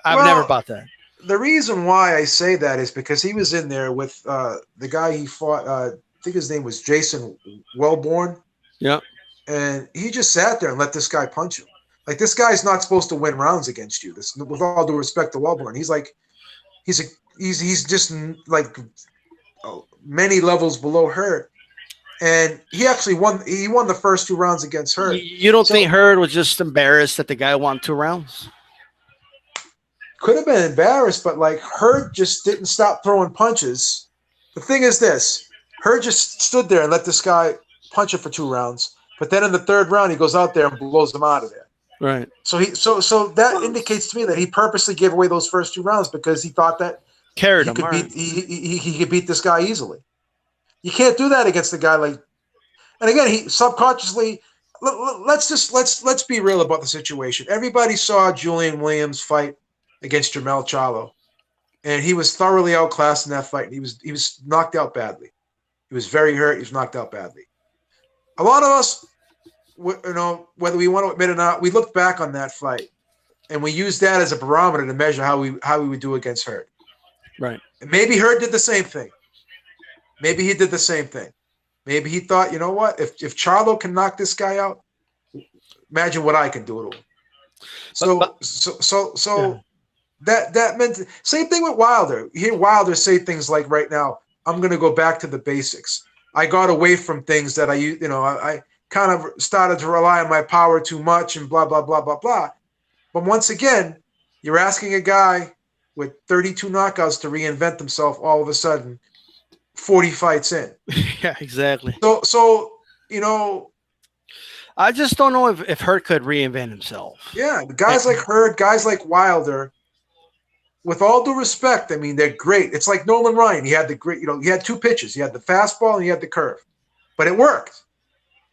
I've never Well, bought that. the reason why I say that is because he was in there with the guy he fought. I think his name was Jason Wellborn, Yeah. and he just sat there and let this guy punch him. Like this guy's not supposed to win rounds against you. This, with all due respect to Wellborn, he's like he's a he's just like many levels below Hurt, and he actually won. He won the first 2 rounds against Hurt. You don't So think Hurd was just embarrassed that the guy won 2 rounds? could have been embarrassed, but like Hurt just didn't stop throwing punches. The thing is this: Hurt just stood there and let this guy punch him for 2 rounds. But then in the third round, he goes out there and blows him out of there. Right. So that indicates to me that he purposely gave away those first 2 rounds because he thought that Carried he him. could All beat right. he could beat this guy easily. You can't do that against a guy like. And again, he subconsciously. Let's be real about the situation. Everybody saw Julian Williams fight against Jermell Charlo, and he was thoroughly outclassed in that fight. And he was knocked out badly. He was very hurt. He was knocked out badly. A lot of us, whether we want to admit it or not, we looked back on that fight, and we used that as a barometer to measure how we would do against Hurt. Right. And maybe Hurt did the same thing. Maybe he did the same thing. Maybe he thought, you know what? If Charlo can knock this guy out, imagine what I can do to him. So that meant same thing with Wilder. You hear Wilder say things like, "Right now, I'm going to go back to the basics. I got away from things that I kind of started to rely on my power too much and blah blah blah blah blah." But once again, you're asking a guy with 32 knockouts to reinvent himself all of a sudden, 40 fights in. Yeah. Exactly. So I just don't know if Hurt could reinvent himself. yeah, guys like Hurd, guys like Wilder, with all due respect, I mean, they're great. It's like Nolan Ryan. He had he had 2 pitches. He had the fastball and he had the curve. But it worked.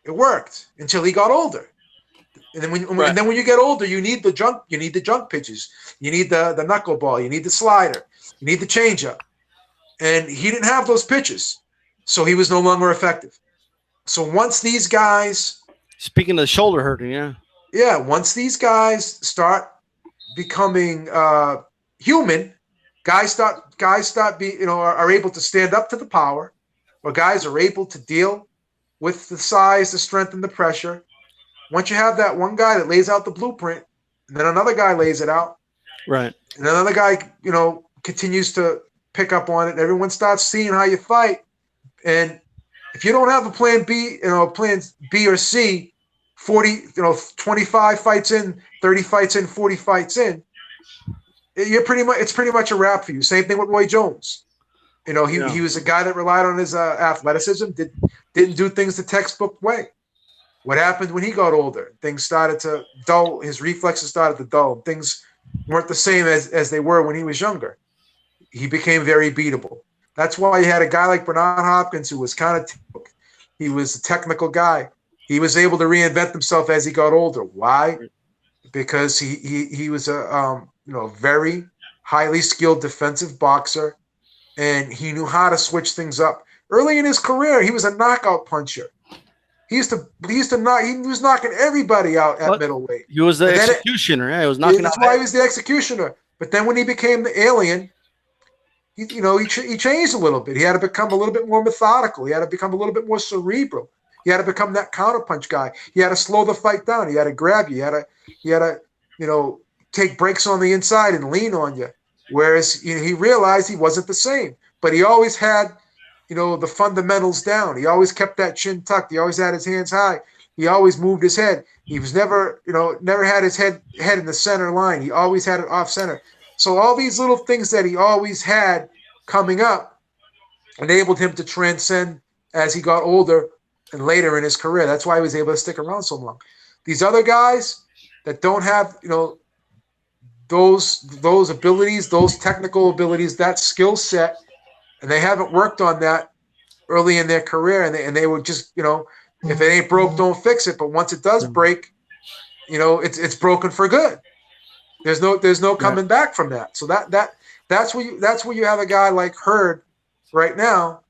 It worked until he got older. And then when you get older, you need the junk pitches. You need the knuckleball. You need the slider. You need the changeup. And he didn't have those pitches. So he was no longer effective. So once these guys, Speaking of the shoulder hurting, yeah. once these guys start becoming human, guys start being are able to stand up to the power, or guys are able to deal with the size, the strength, and the pressure. Once you have that one guy that lays out the blueprint, and then another guy lays it out, Right. and another guy continues to pick up on it, and everyone starts seeing how you fight. And if you don't have a plan B, plan B or C, 25 fights in, 30 fights in, 40 fights in, it's pretty much a wrap for you. Same thing with Roy Jones. He was a guy that relied on his athleticism, didn't do things the textbook way. What happened when he got older? Things started to dull. His reflexes started to dull. Things weren't the same as they were when he was younger. He became very beatable. That's why you had a guy like Bernard Hopkins who was he was a technical guy. He was able to reinvent himself as he got older. Why? Because he was a very highly skilled defensive boxer, and he knew how to switch things up. Early in his career, he was a knockout puncher. He was knocking everybody out at middleweight. He was the executioner. Yeah, he was knocking that's out. why he was the executioner. But then when he became the alien, he changed a little bit. He had to become a little bit more methodical. He had to become a little bit more cerebral. He had to become that counterpunch guy. He had to slow the fight down. He had to grab you. He had to take breaks on the inside and lean on you. Whereas he realized he wasn't the same. But he always had the fundamentals down. He always kept that chin tucked. He always had his hands high. He always moved his head. He was never, never had his head in the center line. He always had it off center. So all these little things that he always had coming up enabled him to transcend as he got older and later in his career. That's why he was able to stick around so long. These other guys that don't have, those abilities, those technical abilities, that skill set, and they haven't worked on that early in their career, and they would just, if it ain't broke, don't fix it. But once it does break, it's broken for good. There's no coming back from that. So that's where you have a guy like Hurd right now.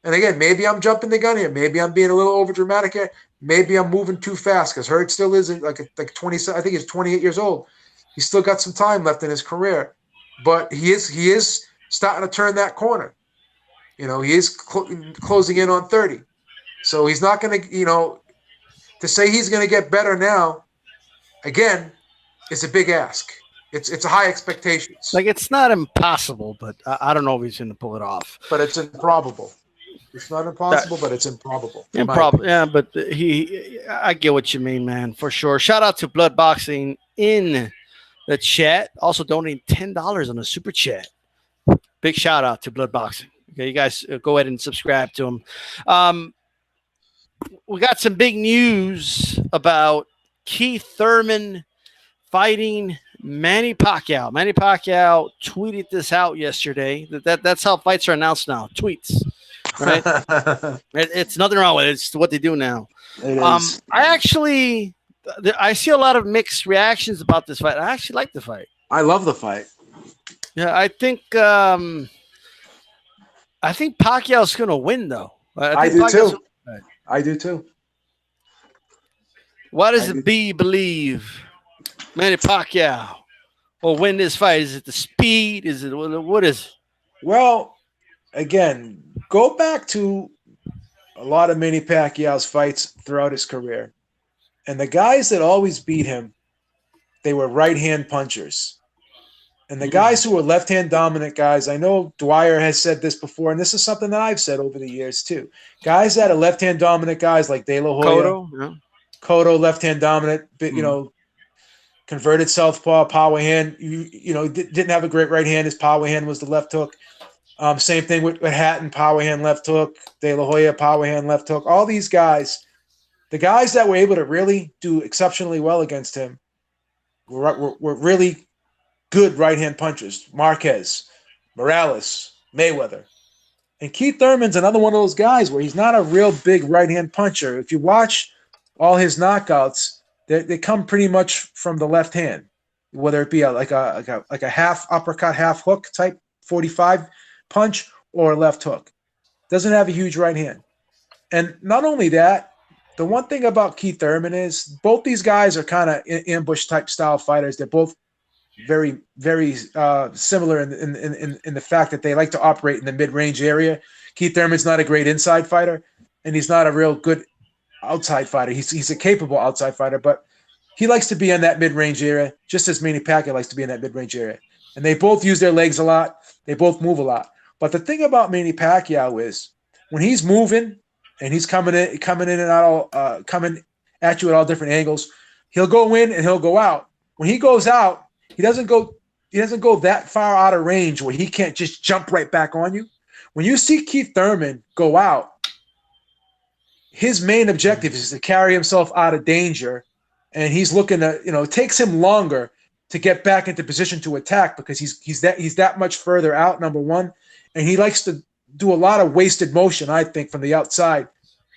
And again, maybe I'm jumping the gun here. Maybe I'm being a little over dramatic here. Maybe I'm moving too fast because Hurd still is like 20. I think he's 28 years old. He's still got some time left in his career, but he is starting to turn that corner. He is closing in on 30. So he's not going to, to say he's going to get better now, again, is a big ask. It's a high expectations. Like, it's not impossible, but I don't know if he's going to pull it off. But it's improbable. It's not impossible, but it's improbable. Improbable, yeah. But I get what you mean, man, for sure. Shout out to Blood Boxing in the chat. Also donating $10 on a super chat. Big shout out to Blood Boxing. Okay, you guys go ahead and subscribe to him. We got some big news about Keith Thurman fighting Manny Pacquiao. Manny Pacquiao tweeted this out yesterday. That's how fights are announced now. Tweets. Right? It's nothing wrong with it. It's what they do now. It is. I see a lot of mixed reactions about this fight. I actually like the fight. I love the fight. Yeah, I think Pacquiao's going to win, though. I do too. I do too. Why does the Beeb believe Manny Pacquiao will win this fight? Is it the speed? Is it what is it? Well, again, go back to a lot of Manny Pacquiao's fights throughout his career. And the guys that always beat him, they were right-hand punchers. And the guys who were left-hand dominant guys, I know Dwyer has said this before, and this is something that I've said over the years too. Guys that are left-hand dominant guys like De La Hoya, Cotto, left-hand dominant, converted southpaw, power hand. Didn't have a great right hand. His power hand was the left hook. Same thing with Hatton, power hand, left hook. De La Hoya, power hand, left hook. All these guys, the guys that were able to really do exceptionally well against him were really good right-hand punchers. Marquez, Morales, Mayweather. And Keith Thurman's another one of those guys where he's not a real big right-hand puncher. If you watch all his knockouts, they come pretty much from the left hand, whether it be like a half uppercut, half hook type 45 punch or a left hook. Doesn't have a huge right hand. And not only that, the one thing about Keith Thurman is both these guys are kind of ambush type style fighters. They're both very, very similar in the fact that they like to operate in the mid-range area. Keith Thurman's not a great inside fighter, and he's not a real good outside fighter. He's a capable outside fighter, but he likes to be in that mid-range area, just as Manny Pacquiao likes to be in that mid-range area. And they both use their legs a lot. They both move a lot. But the thing about Manny Pacquiao is when he's moving and he's coming in and out, coming at you at all different angles, he'll go in and he'll go out. When he goes out, he doesn't go that far out of range where he can't just jump right back on you. When you see Keith Thurman go out, his main objective is to carry himself out of danger, and he's looking to, it takes him longer to get back into position to attack because he's that much further out, number one, and he likes to do a lot of wasted motion, I think, from the outside,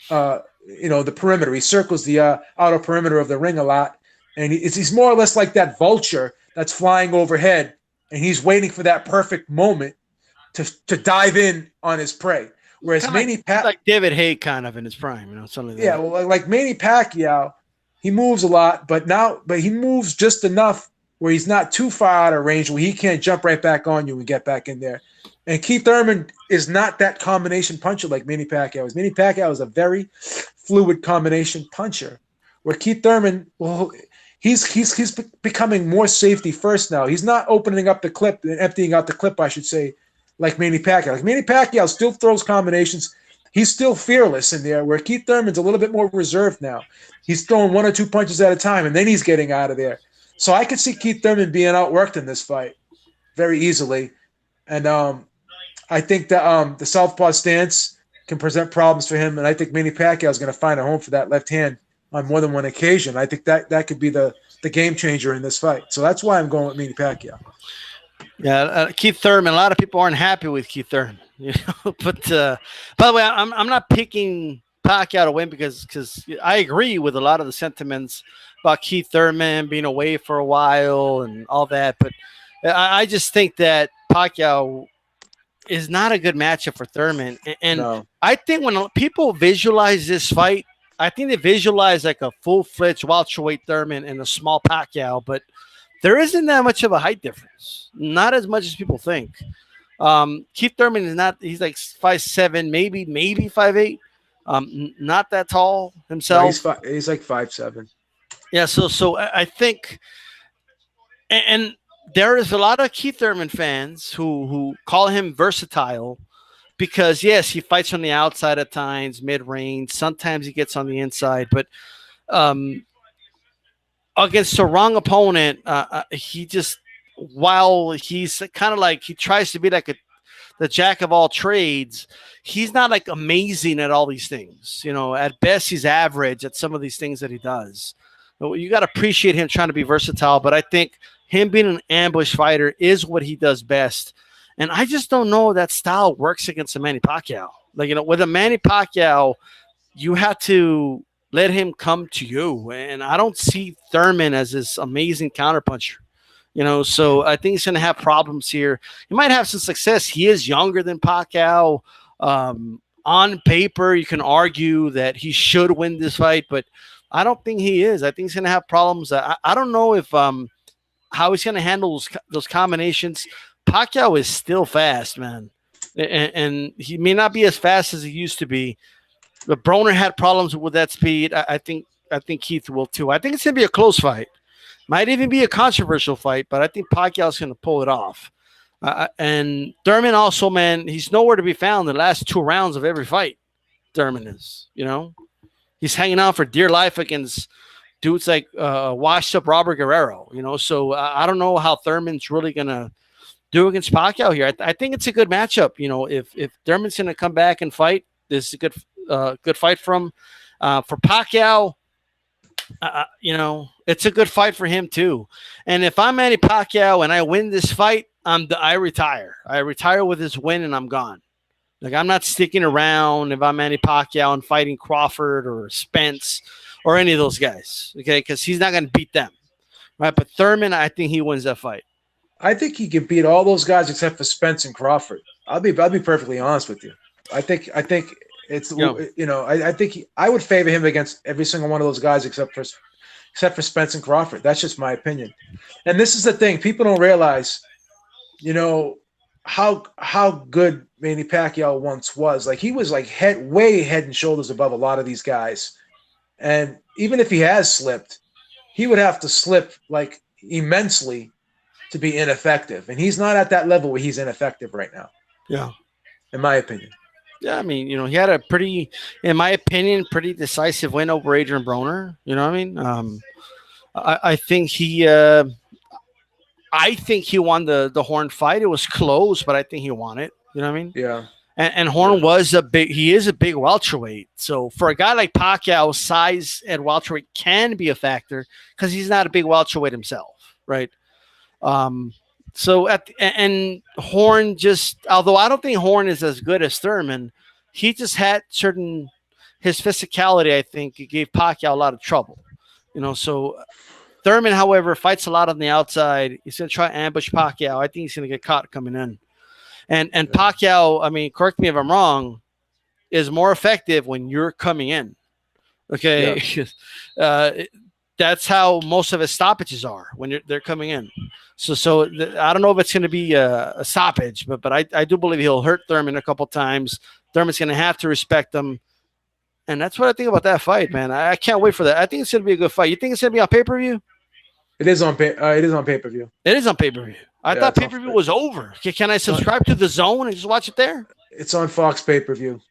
the perimeter. He circles the outer perimeter of the ring a lot, and he's more or less like that vulture that's flying overhead, and he's waiting for that perfect moment to dive in on his prey. Whereas like David Haye kind of in his prime, something like that. Yeah, well, like Manny Pacquiao, he moves a lot, but he moves just enough where he's not too far out of range where he can't jump right back on you and get back in there. And Keith Thurman is not that combination puncher like Manny Pacquiao is. Manny Pacquiao is a very fluid combination puncher, where Keith Thurman, well, he's becoming more safety first now. He's not opening up the clip and emptying out the clip, I should say, like Manny Pacquiao. Like Manny Pacquiao still throws combinations, He's still fearless in there, where Keith Thurman's a little bit more reserved now. He's throwing 1 or 2 punches at a time, and then he's getting out of there. So I could see Keith Thurman being outworked in this fight very easily. And I think that the southpaw stance can present problems for him, and I think Manny Pacquiao is going to find a home for that left hand on more than one occasion. I think that could be the game changer in this fight. So that's why I'm going with Manny Pacquiao. Yeah, Keith Thurman. A lot of people aren't happy with Keith Thurman, But by the way, I'm not picking Pacquiao to win because I agree with a lot of the sentiments about Keith Thurman being away for a while and all that. But I just think that Pacquiao is not a good matchup for Thurman. And no. I think when people visualize this fight, I think they visualize like a full-fledged welterweight Thurman and a small Pacquiao, but there isn't that much of a height difference. Not as much as people think. Keith Thurman is not, he's like 5'7", maybe 5'8". Not that tall himself. No, he's like 5'7". Yeah, so I think, and there is a lot of Keith Thurman fans who call him versatile because, yes, he fights on the outside at times, mid-range. Sometimes he gets on the inside. But against the wrong opponent, he just, while he's kind of like, he tries to be like the jack of all trades, he's not like amazing at all these things. At best, he's average at some of these things that he does. You got to appreciate him trying to be versatile, but I think him being an ambush fighter is what he does best. And I just don't know that style works against a Manny Pacquiao. Like, with a Manny Pacquiao, you have to let him come to you. And I don't see Thurman as this amazing counterpuncher. So I think he's going to have problems here. He might have some success. He is younger than Pacquiao. On paper, you can argue that he should win this fight, but I don't think he is. I think he's going to have problems. I don't know if how he's going to handle those combinations. Pacquiao is still fast, man, and he may not be as fast as he used to be. But Broner had problems with that speed. I think Keith will too. I think it's going to be a close fight. Might even be a controversial fight, but I think Pacquiao's going to pull it off. And Thurman also, man, he's nowhere to be found in the last 2 rounds of every fight. Thurman is, he's hanging out for dear life against dudes like washed up Robert Guerrero, So I don't know how Thurman's really going to do against Pacquiao here. I think it's a good matchup. If Thurman's going to come back and fight, this is a good fight from for Pacquiao. It's a good fight for him too. And if I'm Manny Pacquiao and I win this fight, I retire. I retire with this win and I'm gone. Like, I'm not sticking around if I'm Manny Pacquiao and fighting Crawford or Spence or any of those guys. Okay, because he's not going to beat them, right? But Thurman, I think he wins that fight. I think he can beat all those guys except for Spence and Crawford. I'll be perfectly honest with you. I think it's I think I would favor him against every single one of those guys except for Spence and Crawford. That's just my opinion. And this is the thing: people don't realize, how good Manny Pacquiao once was. Like, he was like way head and shoulders above a lot of these guys. And even if he has slipped, he would have to slip like immensely to be ineffective. And he's not at that level where he's ineffective right now. Yeah. In my opinion. Yeah, I mean, he had a pretty decisive win over Adrian Broner. You know what I mean? I think he won the Horn fight. It was close, but I think he won it. You know what I mean? Yeah. And Horn was he is a big welterweight. So for a guy like Pacquiao, size at welterweight can be a factor because he's not a big welterweight himself, right? So and Horn although I don't think Horn is as good as Thurman, he just had his physicality, I think, it gave Pacquiao a lot of trouble. So Thurman, however, fights a lot on the outside. He's going to try to ambush Pacquiao. I think he's going to get caught coming in. And Pacquiao, I mean, correct me if I'm wrong, is more effective when you're coming in. Okay? Yeah. That's how most of his stoppages are when they're coming in. So I don't know if it's going to be a stoppage, but I do believe he'll hurt Thurman a couple times. Thurman's going to have to respect him. And that's what I think about that fight, man. I can't wait for that. I think it's going to be a good fight. You think it's going to be on pay-per-view? It is on pay-per-view. It is on pay-per-view. I thought pay-per-view was over. Can I subscribe to the Zone and just watch it there? It's on Fox pay-per-view.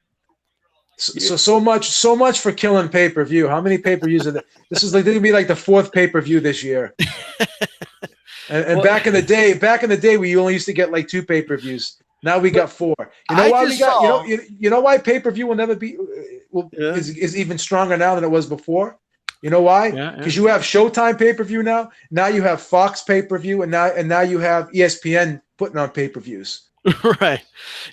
So much for killing pay-per-view. How many pay-per-views are there? This is like going to be like the fourth pay-per-view this year. And Well, back in the day, we only used to get like two pay-per-views. Now we got four. You know why we got? You know why pay-per-view will never be is even stronger now than it was before. You know why? Because you have Showtime pay-per-view now. Now you have Fox pay-per-view, and now you have ESPN putting on pay-per-views. Right,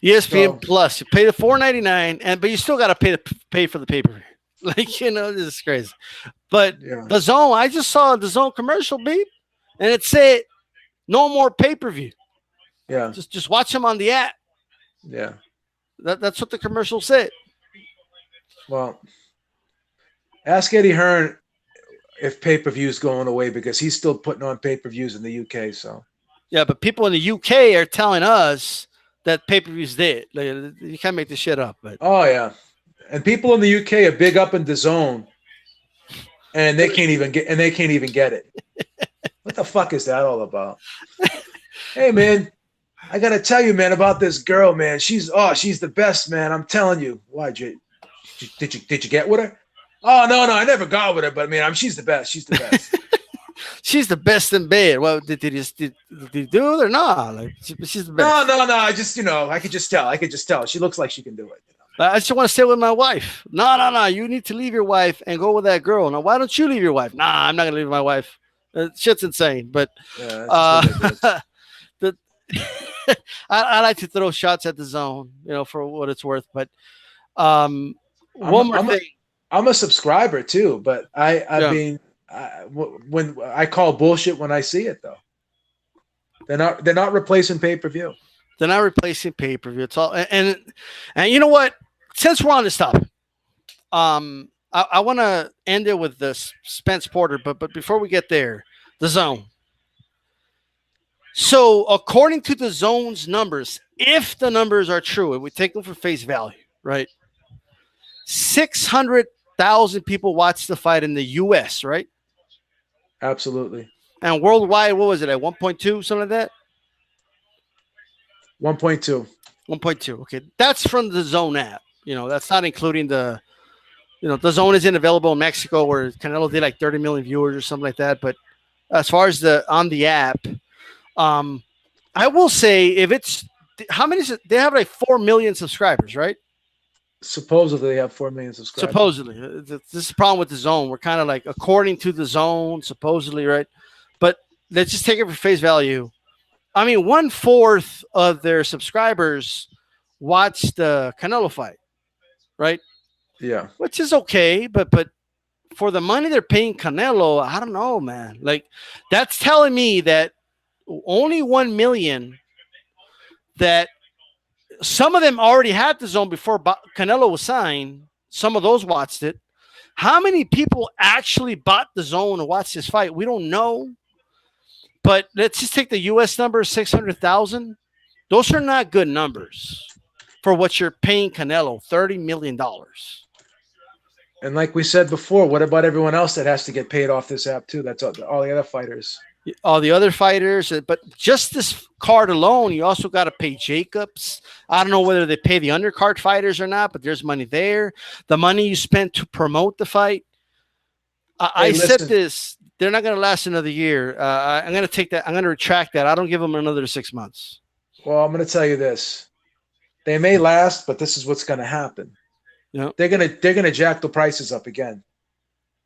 ESPN Plus. You pay the $4.99, but you still got to pay for the pay-per-view. Like, you know, this is crazy. But the Zone, I just saw the Zone commercial, Beep, and it said no more pay-per-view. Yeah, just watch them on the app. Yeah, that's what the commercial said. Well, ask Eddie Hearn if pay-per-view is going away, because he's still putting on pay-per-views in the UK. So yeah, but people in the UK are telling us that pay-per-view's dead. Like, you can't make this shit up. But oh yeah, and people in the UK are big up in the Zone, and they can't even get it. What the fuck is that all about? Hey man, I gotta tell you, man, about this girl, man. She's the best, man. I'm telling you. Why, Jay? Did you get with her? Oh no, I never got with her, but man, she's the best. She's the best. She's the best in bed. Well, did you do it or not? Like, she's the best. No. I just, I could just tell. She looks like she can do it. I just want to stay with my wife. No. You need to leave your wife and go with that girl. Now, why don't you leave your wife? Nah, I'm not gonna leave my wife. Shit's insane. But I like to throw shots at the Zone, for what it's worth. But one more thing. I'm a subscriber too, but I mean, when I call bullshit when I see it, though. They're not replacing pay-per-view. They're not replacing pay-per-view. It's all and you know what? Since we're on this topic, I want to end it with the Spence Porter, but before we get there, the Zone. So according to the Zone's numbers, if the numbers are true, and we take them for face value, right? 600,000 people watched the fight in the U.S., right? Absolutely. And worldwide, what was it at 1.2, something like that? 1.2. 1.2. Okay, that's from the Zone app. That's not including the Zone isn't available in Mexico, where Canelo did like 30 million viewers or something like that. But as far as on the app, I will say, if it's how many they have, like 4 million subscribers, right? Supposedly they have 4 million subscribers. Supposedly, this is the problem with the Zone. We're kind of like according to the Zone, supposedly, right? But let's just take it for face value. I mean, 1/4 of their subscribers watched the Canelo fight, right? Yeah, which is okay, but for the money they're paying Canelo, I don't know, man. Like, that's telling me that only 1 million, that some of them already had the Zone before Canelo was signed. Some of those watched it. How many people actually bought the Zone and watched this fight? We don't know. But let's just take the U.S. number, 600,000. Those are not good numbers for what you're paying Canelo, $30 million. And like we said before, what about everyone else that has to get paid off this app too? That's all the other fighters. All the other fighters, but just this card alone, you also got to pay Jacobs. I don't know whether they pay the undercard fighters or not, but there's money there. The money you spent to promote the fight. I said this, they're not going to last another year. I'm going to take that. I'm going to retract that. I don't give them another 6 months. Well, I'm going to tell you this. They may last, but this is what's going to happen. They're gonna jack the prices up again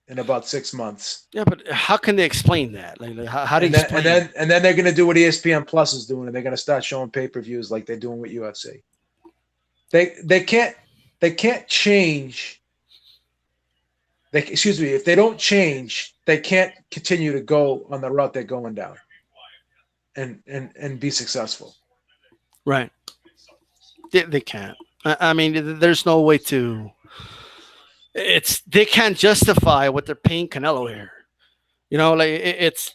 in about 6 months. Yeah, but how can they explain that? Like how do you explain that? And then they're gonna do what ESPN Plus is doing, and they're gonna start showing pay-per-views like they're doing with UFC. They can't change. If they don't change, they can't continue to go on the route they're going down and be successful. Right. They can't. I mean, there's no way to. They can't justify what they're paying Canelo here. Like it's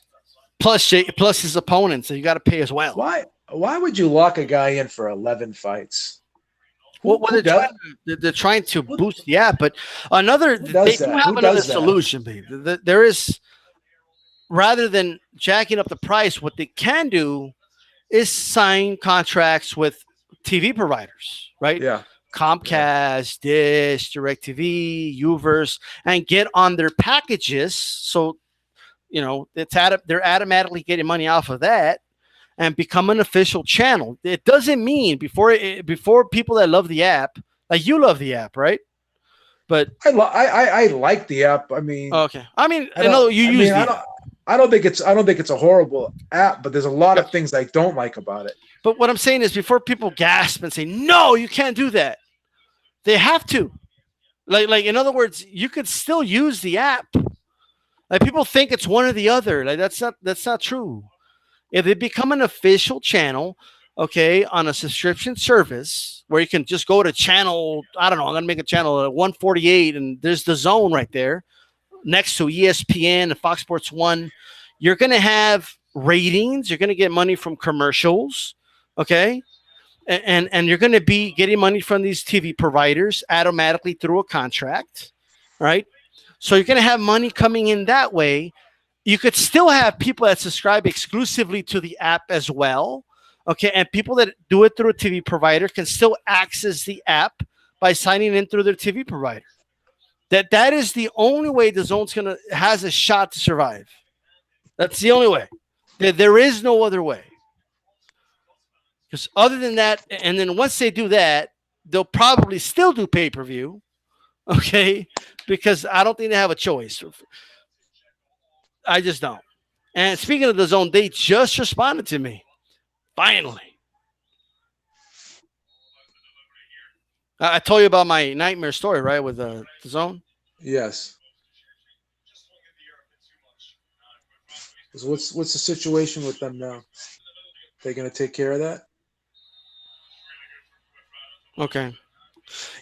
plus his opponent, so you got to pay as well. Why would you lock a guy in for 11 fights? They're trying to boost the app, but they do have another solution, baby. There is, rather than jacking up the price, what they can do is sign contracts with TV providers, right? Yeah. Yeah. Comcast, Dish, DirecTV, Uverse, and get on their packages. So they're automatically getting money off of that and become an official channel. It doesn't mean before people that love the app, like you love the app, right? But I like the app. I mean, okay, I mean, I I don't. know you I use mean, the app. I don't think it's a horrible app, but there's a lot Yeah. of things I don't like about it. But what I'm saying is, before people gasp and say, "No, you can't do that," they have to. Like in other words, you could still use the app. Like people think it's one or the other. Like that's not true. If they become an official channel, okay, on a subscription service where you can just go to channel, I don't know, I'm gonna make a channel at 148, and there's the zone right there next to ESPN and Fox Sports One. You're gonna have ratings. You're gonna get money from commercials, okay, and you're gonna be getting money from these TV providers automatically through a contract, right? So you're gonna have money coming in that way. You could still have people that subscribe exclusively to the app as well. Okay. And people that do it through a TV provider can still access the app by signing in through their TV provider. That is the only way the zone's gonna has a shot to survive. That's the only way. There is no other way. Because other than that, and then once they do that, they'll probably still do pay-per-view. Okay. Because I don't think they have a choice. I just don't. And speaking of the zone, they just responded to me. Finally. I told you about my nightmare story, right, with the zone. Yes. So what's the situation with them now? They gonna take care of that? Okay.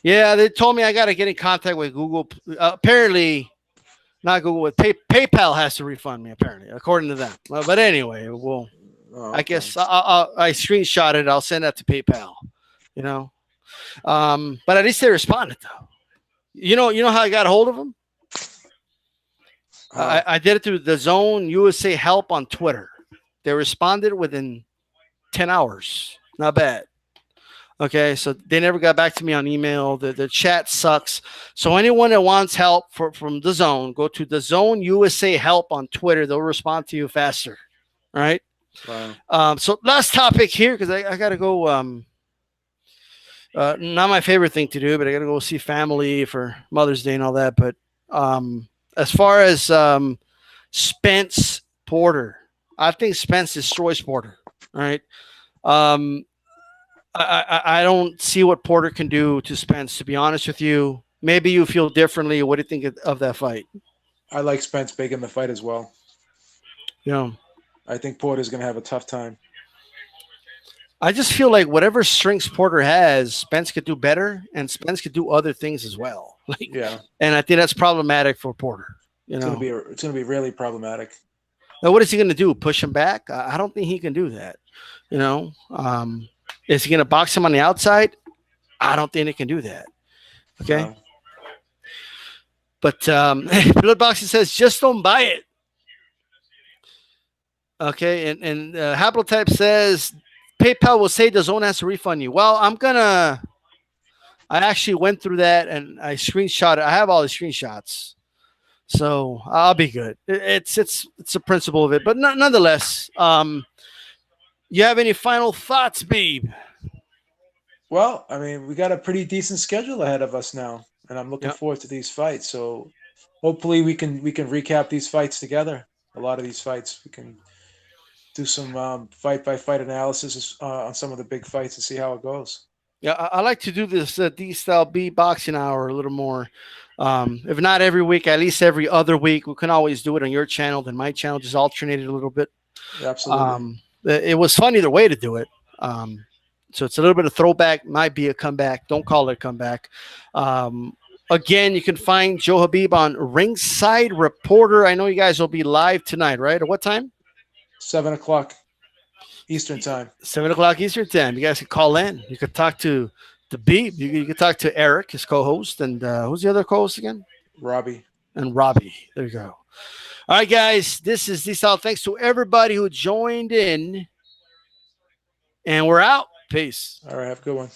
Yeah, they told me I got to get in contact with Google. Apparently, not Google. With PayPal has to refund me. Apparently, according to them. But anyway, well, Oh, I okay. guess I screenshot it. I'll send that to PayPal. You know. But at least they responded though. You know how I got a hold of them? How? I did it through the Zone USA Help on Twitter. They responded within 10 hours. Not bad. Okay, so they never got back to me on email. The chat sucks. So anyone that wants help from the Zone, go to the Zone USA Help on Twitter. They'll respond to you faster. All right. Wow. So last topic here because I got to go. Not my favorite thing to do, but I got to go see family for Mother's Day and all that. But as far as Spence Porter, I think Spence destroys Porter. All right. Um, I don't see what Porter can do to Spence. To be honest with you, maybe you feel differently. What do you think of that fight? I like Spence big in the fight as well. Yeah, I think Porter's gonna have a tough time. I just feel like whatever strengths Porter has, Spence could do better, and Spence could do other things as well. Like, Yeah, and I think that's problematic for Porter. You know, it's gonna be really problematic. now what is he going to do? Push him back? I don't think he can do that. You know, is he going to box him on the outside? I don't think he can do that. Okay, No. but Blood Boxing says just don't buy it. Okay, and Haplotype says PayPal will say the zone has to refund you. Well, I actually went through that and I screenshot it. I have all the screenshots, so I'll be good. It's a principle of it, but nonetheless, you have any final thoughts, Beeb? Well, I mean, we got a pretty decent schedule ahead of us now, and I'm looking Yeah, forward to these fights. So hopefully we can recap these fights together. A lot of these fights we can do some fight by fight analysis on some of the big fights and see how it goes. yeah. I like to do this DStyle B boxing hour a little more. If not every week, at least every other week. We can always do it on your channel than my channel. Just alternate it a little bit. Absolutely. It was fun either way to do it. So it's a little bit of throwback, might be a comeback. Don't call it a comeback. Again, you can find Joe Habib on Ringside Reporter. I know you guys will be live tonight, right? At what time? 7 o'clock Eastern time. 7 o'clock Eastern time. You guys can call in. You could talk to the Beeb. You could talk to Eric, his co-host, and who's the other co-host again? Robbie. And Robbie. There you go. All right, guys. This is DStyle. Thanks to everybody who joined in. And we're out. Peace. All right, have a good one.